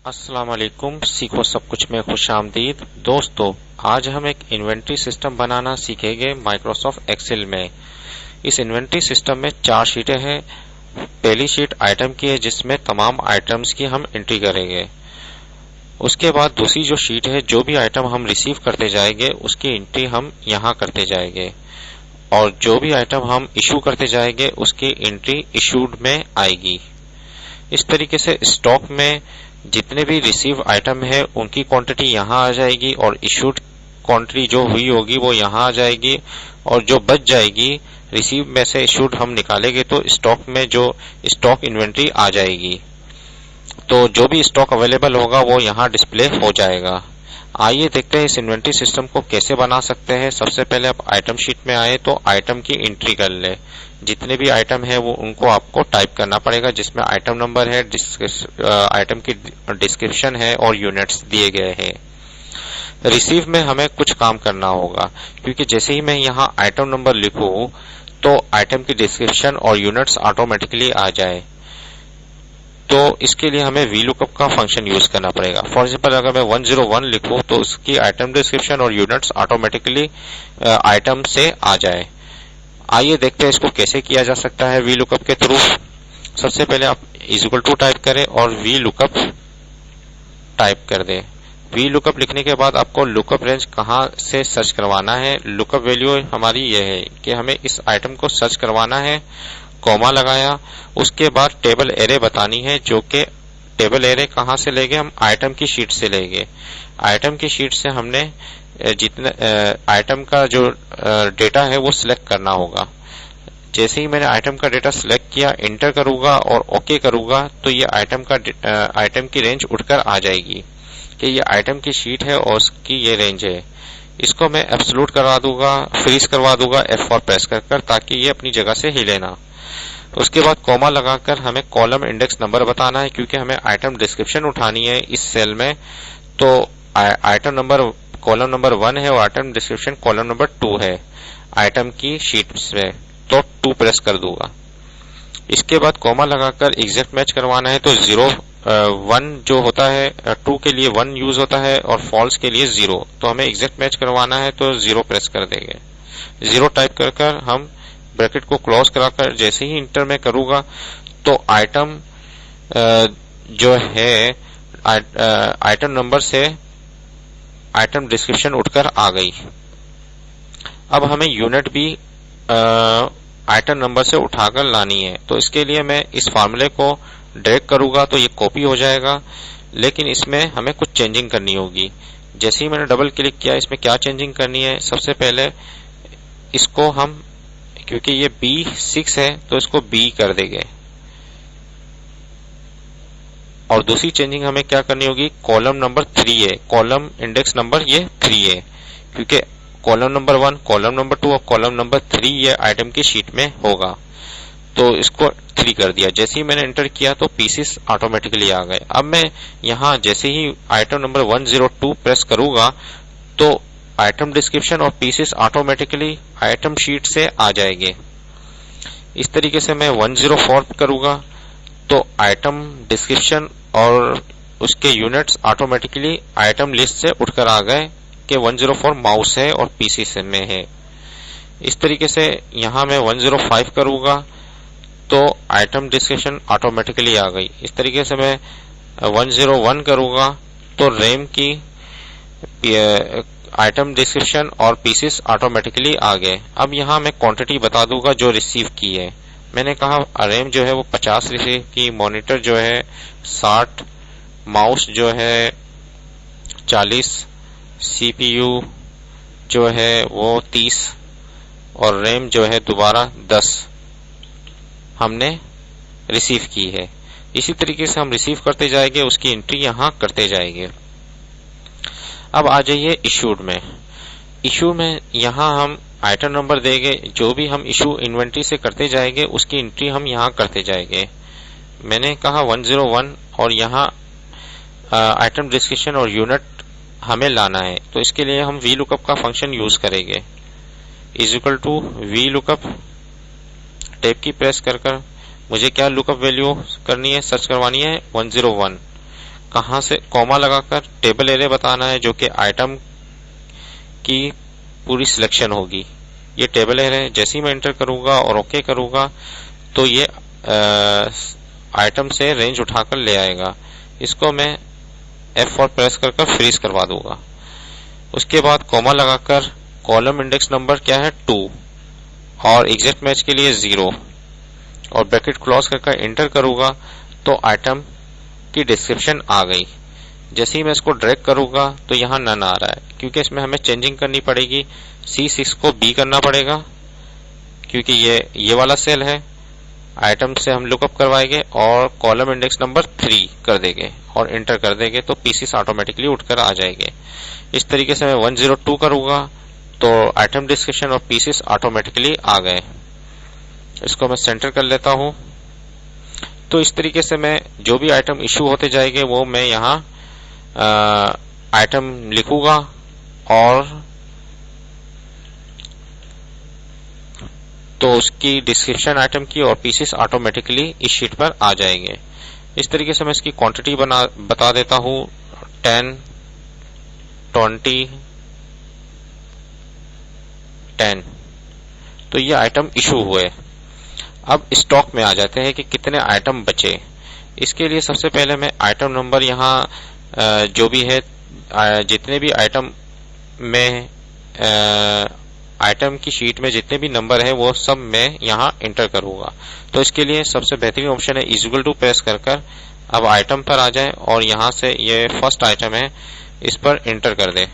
अस्सलाम वालेकुम। सीखो सब कुछ में खुश आमदीद। दोस्तों, आज हम एक इन्वेंट्री सिस्टम बनाना सीखेंगे माइक्रोसॉफ्ट एक्सेल में। इस इन्वेंट्री सिस्टम में 4 शीटें हैं। पहली शीट आइटम की है जिसमें तमाम आइटम्स की हम एंट्री करेंगे। उसके बाद दूसरी जो शीट है, जो भी आइटम हम रिसीव करते जाएंगे उसकी एंट्री हम यहाँ करते जाएंगे, और जो भी आइटम हम इशू करते जाएंगे उसकी एंट्री इशूड में आएगी। इस तरीके से स्टॉक में जितने भी रिसीव आइटम है उनकी क्वांटिटी यहाँ आ जाएगी, और इशूड क्वांटिटी जो हुई होगी वो यहाँ आ जाएगी, और जो बच जाएगी रिसीव में से इशूड हम निकालेंगे तो स्टॉक में जो स्टॉक इन्वेंट्री आ जाएगी। तो जो भी स्टॉक अवेलेबल होगा वो यहाँ डिस्प्ले हो जाएगा। आइए देखते हैं इस इन्वेंट्री सिस्टम को कैसे बना सकते हैं। सबसे पहले आप आइटम शीट में आए तो आइटम की एंट्री कर ले। जितने भी आइटम है वो उनको आपको टाइप करना पड़ेगा, जिसमें आइटम नंबर है, आइटम की डिस्क्रिप्शन है और यूनिट्स दिए गए हैं। रिसीव में हमें कुछ काम करना होगा, क्योंकि जैसे ही मैं यहाँ आइटम नंबर लिखूं तो आइटम की डिस्क्रिप्शन और यूनिट्स ऑटोमेटिकली आ जाए। तो इसके लिए हमें VLOOKUP का फंक्शन यूज करना पड़ेगा। फॉर एग्जाम्पल, अगर मैं 101 लिखूं तो उसकी आइटम डिस्क्रिप्शन और यूनिट्स ऑटोमेटिकली आइटम से आ जाए। आइए देखते हैं इसको कैसे किया जा सकता है VLOOKUP के थ्रू। सबसे पहले आप इक्वल टू टाइप करें और VLOOKUP टाइप कर दें। VLOOKUP लिखने के बाद आपको लुकअप रेंज कहाँ से सर्च करवाना है। लुकअप वैल्यू हमारी यह है कि हमें इस आइटम को सर्च करवाना है। कॉमा लगाया, उसके बाद टेबल एरे बतानी है, जो कि टेबल एरे कहाँ से लेंगे, हम आइटम की शीट से लेंगे। आइटम की शीट से हमने जितने आइटम का जो डेटा है वो सिलेक्ट करना होगा। जैसे ही मैंने आइटम का डेटा सिलेक्ट किया, एंटर करूंगा और ओके करूंगा तो ये आइटम की रेंज उठकर आ जाएगी कि ये आइटम की शीट है और उसकी ये रेंज है। इसको मैं एब्सोल्यूट करवा दूंगा, फ्रीज करवा दूंगा F4 प्रेस कर, ताकि ये अपनी जगह से हिले ना। उसके बाद कॉमा लगाकर हमें कॉलम इंडेक्स नंबर बताना है, क्योंकि हमें आइटम डिस्क्रिप्शन उठानी है इस सेल में। तो आइटम नंबर कॉलम नंबर 1 है और आइटम डिस्क्रिप्शन कॉलम नंबर 2 है आइटम की शीट में, तो 2 प्रेस कर दूंगा। इसके बाद कॉमा लगाकर एग्जैक्ट मैच करवाना है, तो 1 जो होता है 2 के लिए 1 यूज होता है और फॉल्स के लिए 0। तो हमें एग्जैक्ट मैच करवाना है तो 0 प्रेस कर देंगे। 0 टाइप कर हम ब्रैकेट को क्लोज कराकर जैसे ही इंटर में करूंगा तो आइटम जो है आइटम नंबर से आइटम डिस्क्रिप्शन उठकर आ गई। अब हमें यूनिट भी आइटम नंबर से उठाकर लानी है। तो इसके लिए मैं इस फार्मूले को ड्रैग करूंगा तो ये कॉपी हो जाएगा, लेकिन इसमें हमें कुछ चेंजिंग करनी होगी। जैसे ही मैंने डबल क्लिक किया, इसमें क्या चेंजिंग करनी है, सबसे पहले इसको हम, क्योंकि ये B6 है तो इसको B कर देंगे। और दूसरी चेंजिंग हमें क्या करनी होगी, कॉलम नंबर 3 है, कॉलम इंडेक्स नंबर ये 3 है, क्योंकि कॉलम नंबर 1, कॉलम नंबर 2 और कॉलम नंबर 3 ये आइटम की शीट में होगा। तो इसको 3 कर दिया। जैसे ही मैंने एंटर किया तो पीसेस ऑटोमेटिकली आ गए। अब मैं यहाँ जैसे ही आइटम नंबर 102 प्रेस करूंगा तो आइटम डिस्क्रिप्शन और पीसेस ऑटोमेटिकली आइटम शीट से आ जाएंगे। इस तरीके से मैं 104 करूंगा तो आइटम डिस्क्रिप्शन और उसके यूनिट्स ऑटोमेटिकली आइटम लिस्ट से उठकर आ गए कि 104 माउस है और पीसेस में है। इस तरीके से यहाँ मैं 105 करूंगा तो आइटम डिस्क्रिप्शन ऑटोमेटिकली आ गई। इस तरीके से मैं 101 करूंगा तो रैम की आइटम डिस्क्रिप्शन और पीसेस ऑटोमेटिकली आ गए। अब यहाँ मैं क्वांटिटी बता दूंगा जो रिसीव की है। मैंने कहा रैम जो है वो 50 रिसीव की, मॉनिटर जो है 60, माउस जो है 40, CPU जो है वो 30 और रैम जो है दोबारा 10 हमने रिसीव की है। इसी तरीके से हम रिसीव करते जाएंगे, उसकी एंट्री यहाँ करते जाएंगे। अब आ जाइए इशूड में। इशू में यहाँ हम आइटम नंबर देंगे, जो भी हम इशू इन्वेंट्री से करते जाएंगे उसकी एंट्री हम यहाँ करते जाएंगे। मैंने कहा 101 और यहाँ आइटम डिस्क्रिप्शन और यूनिट हमें लाना है, तो इसके लिए हम VLOOKUP का फंक्शन यूज करेंगे। इक्वल टू VLOOKUP टैब की प्रेस कर मुझे क्या लुकअप वैल्यू करनी है, सर्च करवानी है 101। कहाँ से कॉमा लगाकर टेबल एरे बताना है, जो कि आइटम की पूरी सिलेक्शन होगी। ये टेबल एरे है। जैसे ही मैं एंटर करूंगा और ओके करूंगा तो ये आइटम से रेंज उठाकर ले आएगा। इसको मैं F4 प्रेस कर फ्रीज करवा दूंगा। उसके बाद कॉमा लगाकर कॉलम इंडेक्स नंबर क्या है 2 और एग्जैक्ट मैच के लिए 0 और ब्रैकेट क्लोज कर एंटर करूंगा तो आइटम की डिस्क्रिप्शन आ गई। जैसे ही मैं इसको ड्रैग करूंगा तो यहाँ नन आ रहा है, क्योंकि इसमें हमें चेंजिंग करनी पड़ेगी। C6 को B करना पड़ेगा, क्योंकि ये वाला सेल है। आइटम से हम लुकअप करवाएंगे और कॉलम इंडेक्स नंबर 3 कर देंगे और एंटर कर देंगे तो पीसीस ऑटोमेटिकली उठकर आ जाएंगे। इस तरीके से मैं 102 करूंगा तो आइटम डिस्क्रिप्शन और पीसीस ऑटोमेटिकली आ गए। इसको मैं सेंटर कर लेता हूं। तो इस तरीके से मैं जो भी आइटम इशू होते जाएंगे वो मैं यहाँ आइटम लिखूंगा और तो उसकी डिस्क्रिप्शन आइटम की और पीसेस ऑटोमेटिकली इस शीट पर आ जाएंगे। इस तरीके से मैं इसकी क्वांटिटी बता देता हूं 10 20 10। तो ये आइटम इशू हुए। अब स्टॉक में आ जाते हैं कि कितने आइटम बचे। इसके लिए सबसे पहले मैं आइटम नंबर यहाँ जो भी है जितने भी आइटम में आइटम की शीट में जितने भी नंबर है वो सब मैं यहाँ एंटर करूंगा। तो इसके लिए सबसे बेहतरीन ऑप्शन है इक्वल टू प्रेस कर अब आइटम पर आ जाए और यहाँ से ये फर्स्ट आइटम है इस पर एंटर कर दे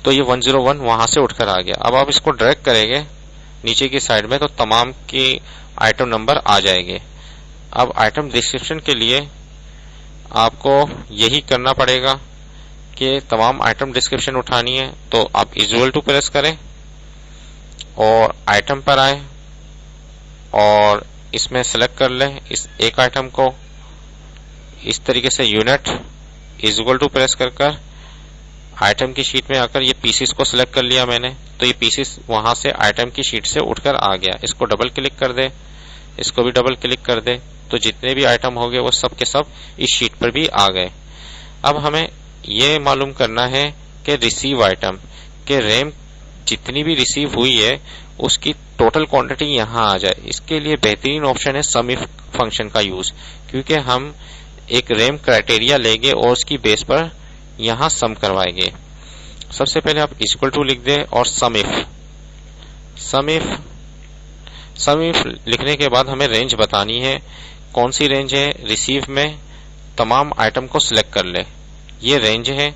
तो ये 101 वहां से उठकर आ गया। अब आप इसको ड्रैग करेंगे नीचे की साइड में तो तमाम की आइटम नंबर आ जाएंगे। अब आइटम डिस्क्रिप्शन के लिए आपको यही करना पड़ेगा कि तमाम आइटम डिस्क्रिप्शन उठानी है। तो आप इक्वल टू प्रेस करें और आइटम पर आए और इसमें सेलेक्ट कर लें इस एक आइटम को। इस तरीके से यूनिट इक्वल टू प्रेस कर आइटम की शीट में आकर ये पीसीस को सिलेक्ट कर लिया मैंने, तो ये पीसीस वहां से आइटम की शीट से उठकर आ गया। इसको डबल क्लिक कर दे, इसको भी डबल क्लिक कर दे तो जितने भी आइटम हो गए वो सब के सब इस शीट पर भी आ गए। अब हमें ये मालूम करना है कि रिसीव आइटम के रैम जितनी भी रिसीव हुई है उसकी टोटल क्वांटिटी यहाँ आ जाए। इसके लिए बेहतरीन ऑप्शन है सम इफ फंक्शन का यूज, क्योंकि हम एक रैम क्राइटेरिया लेंगे और उसकी बेस पर यहाँ सम करवाएंगे। सबसे पहले आप इक्वल टू लिख दें और सम इफ लिखने के बाद हमें रेंज बतानी है। कौन सी रेंज है? रिसीव में तमाम आइटम को सिलेक्ट कर ले, ये रेंज है।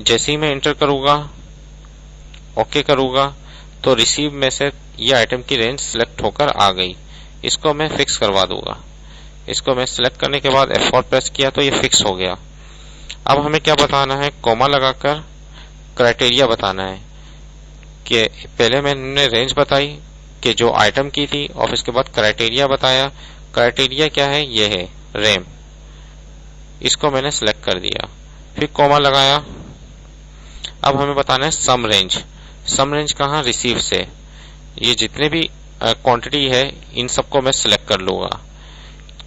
जैसे ही मैं एंटर करूंगा ओके करूंगा तो रिसीव में से ये आइटम की रेंज सिलेक्ट होकर आ गई। इसको मैं फिक्स करवा दूंगा। इसको मैं सिलेक्ट करने के बाद F4 प्रेस किया तो ये फिक्स हो गया। अब हमें क्या बताना है? कॉमा लगाकर क्राइटेरिया बताना है कि पहले मैंने रेंज बताई कि जो आइटम की थी और इसके बाद क्राइटेरिया बताया। क्राइटेरिया क्या है? ये है रैम। इसको मैंने सिलेक्ट कर दिया, फिर कॉमा लगाया। अब हमें बताना है सम रेंज। सम रेंज कहाँ? रिसीव से। ये जितने भी क्वांटिटी है इन सबको मैं सिलेक्ट कर लूंगा,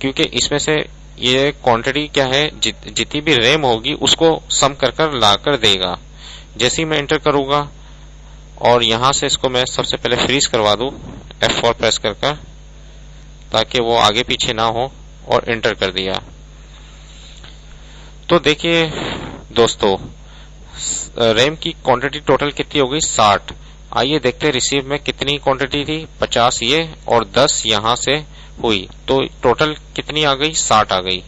क्योंकि इसमें से ये क्वांटिटी क्या है जितनी भी रैम होगी उसको सम कर लाकर देगा। जैसे ही मैं एंटर करूंगा और यहां से इसको मैं सबसे पहले फ्रीज करवा दूं F4 प्रेस कर ताकि वो आगे पीछे ना हो, और एंटर कर दिया। तो देखिए दोस्तों रैम की क्वांटिटी टोटल कितनी हो गई? 60। आइए देखते हैं रिसीव में कितनी क्वांटिटी थी। 50 ये और 10 यहां से हुई, तो टोटल कितनी आ गई? 60 आ गई।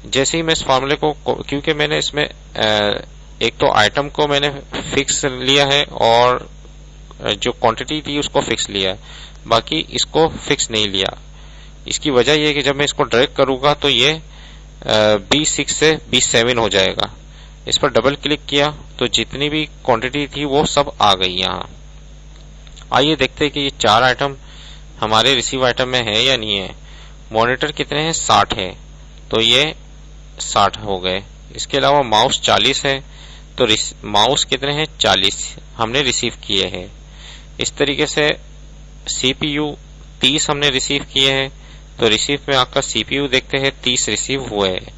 जैसे ही मैं इस फॉर्मूले को, क्योंकि मैंने इसमें एक तो आइटम को मैंने फिक्स लिया है और जो क्वांटिटी थी उसको फिक्स लिया है, बाकी इसको फिक्स नहीं लिया। इसकी वजह यह है कि जब मैं इसको ड्रैग करूंगा तो ये B6 से B7 हो जाएगा। इस पर डबल क्लिक किया तो जितनी भी क्वांटिटी थी वो सब आ गई यहाँ। आइए देखते हैं कि ये 4 आइटम हमारे रिसीव आइटम में है या नहीं है। मॉनिटर कितने हैं? 60 है, तो ये 60 हो गए। इसके अलावा माउस 40 है, तो माउस कितने हैं? 40 हमने रिसीव किए हैं। इस तरीके से CPU 30 हमने रिसीव किए हैं, तो रिसीव में आकर CPU देखते हैं 30 रिसीव हुए हैं।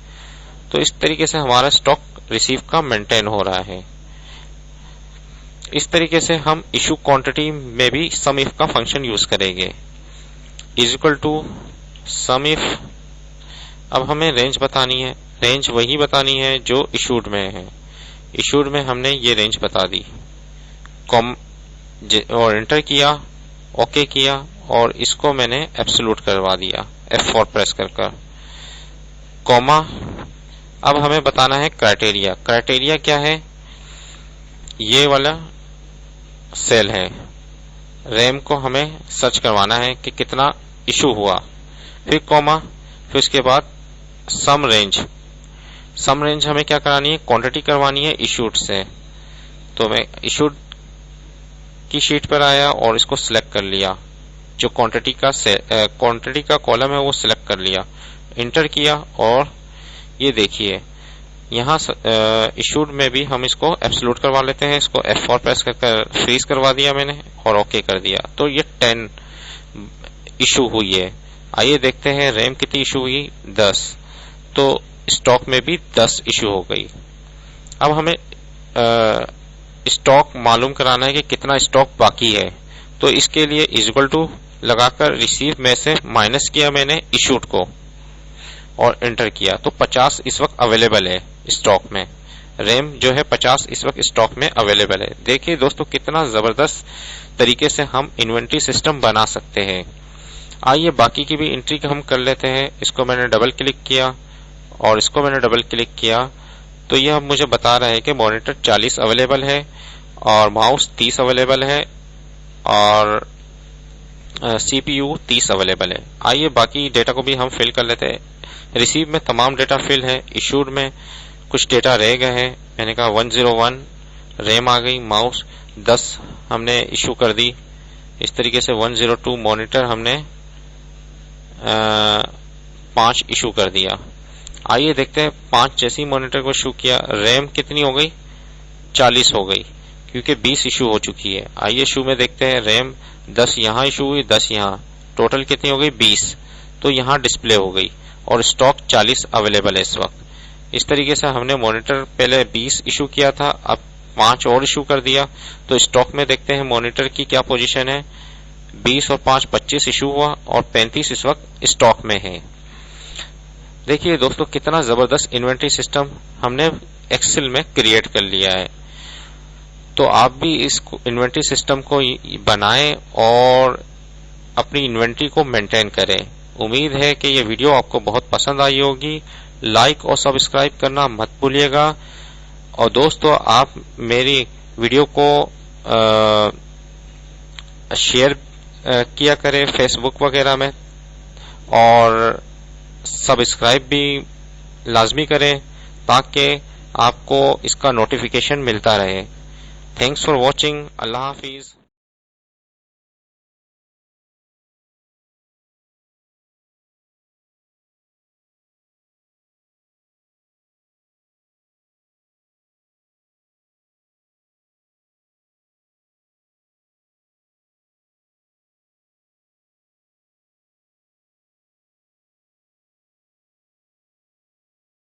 तो इस तरीके से हमारा स्टॉक रिसीव का मेंटेन हो रहा है। इस तरीके से हम इशू क्वांटिटी में भी सम इफ का फंक्शन यूज करेंगे। Is equal to sum if, अब हमें रेंज बतानी है। रेंज वही बतानी है जो इशूड में है। इशूड में हमने ये रेंज बता दी, और एंटर किया, ओके किया, और इसको मैंने एब्सोल्यूट करवा दिया F4 प्रेस कर कॉमा। अब हमें बताना है क्राइटेरिया। क्राइटेरिया क्या है? ये वाला सेल है, रैम को हमें सर्च करवाना है कि कितना इशू हुआ, फिर कॉमा, फिर उसके बाद सम रेंज। सम रेंज हमें क्या करानी है? क्वांटिटी करवानी है इशूड से। तो मैं इशूड की शीट पर आया और इसको सिलेक्ट कर लिया, जो क्वांटिटी का कॉलम है वो सिलेक्ट कर लिया, इंटर किया, और ये देखिए यहाँ इशूड में भी हम इसको एब्सोल्यूट करवा लेते हैं। इसको F4 प्रेस कर फ्रीज करवा दिया मैंने और ओके कर दिया। तो ये 10 इशू हुई है। आइए देखते हैं रैम कितनी इशू हुई, 10। तो स्टॉक में भी 10 इशू हो गई। अब हमें स्टॉक मालूम कराना है कि कितना स्टॉक बाकी है। तो इसके लिए इज इक्वल टू लगाकर रिसीव में से माइनस किया मैंने इशूड को और एंटर किया। तो 50 इस वक्त अवेलेबल है स्टॉक में। रैम जो है 50 इस वक्त स्टॉक में अवेलेबल है। देखिए दोस्तों कितना जबरदस्त तरीके से हम इन्वेंट्री सिस्टम बना सकते हैं। आइए बाकी की भी एंट्री हम कर लेते हैं। इसको मैंने डबल क्लिक किया और इसको मैंने डबल क्लिक किया, तो यह मुझे बता रहा है कि मॉनिटर 40 अवेलेबल है और माउस 30 अवेलेबल है और CPU 30 अवेलेबल है। आइए बाकी डेटा को भी हम फिल कर लेते हैं। रिसीव में तमाम डेटा फिल है, इशूड में कुछ डेटा रह गए हैं। मैंने कहा 101 रैम आ गई, माउस 10 हमने इशू कर दी। इस तरीके से 102 मॉनिटर हमने 5 इशू कर दिया। आइए देखते हैं 5 जैसी मॉनिटर को इशू किया, रैम कितनी हो गई? 40 हो गई, क्योंकि 20 इशू हो चुकी है। आइए इशू में देखते हैं, रैम 10 यहाँ इशू हुई, 10 यहाँ, टोटल कितनी हो गई? 20। तो यहाँ डिस्प्ले हो गई और स्टॉक 40 अवेलेबल है इस वक्त। इस तरीके से हमने मॉनिटर पहले 20 इशू किया था, अब 5 और इशू कर दिया। तो स्टॉक में देखते हैं मॉनिटर की क्या पोजीशन है। 20 और 5 25 इशू हुआ और 35 इस वक्त स्टॉक में है। देखिए दोस्तों कितना जबरदस्त इन्वेंट्री सिस्टम हमने एक्सेल में क्रिएट कर लिया है। तो आप भी इस इन्वेंट्री सिस्टम को बनाएं और अपनी इन्वेंट्री को मेंटेन करें। उम्मीद है कि ये वीडियो आपको बहुत पसंद आई होगी। लाइक और सब्सक्राइब करना मत भूलिएगा। और दोस्तों आप मेरी वीडियो को शेयर किया करें फेसबुक वगैरह में, और सब्सक्राइब भी लाजमी करें ताकि आपको इसका नोटिफिकेशन मिलता रहे। Thanks for watching. Allah Hafiz.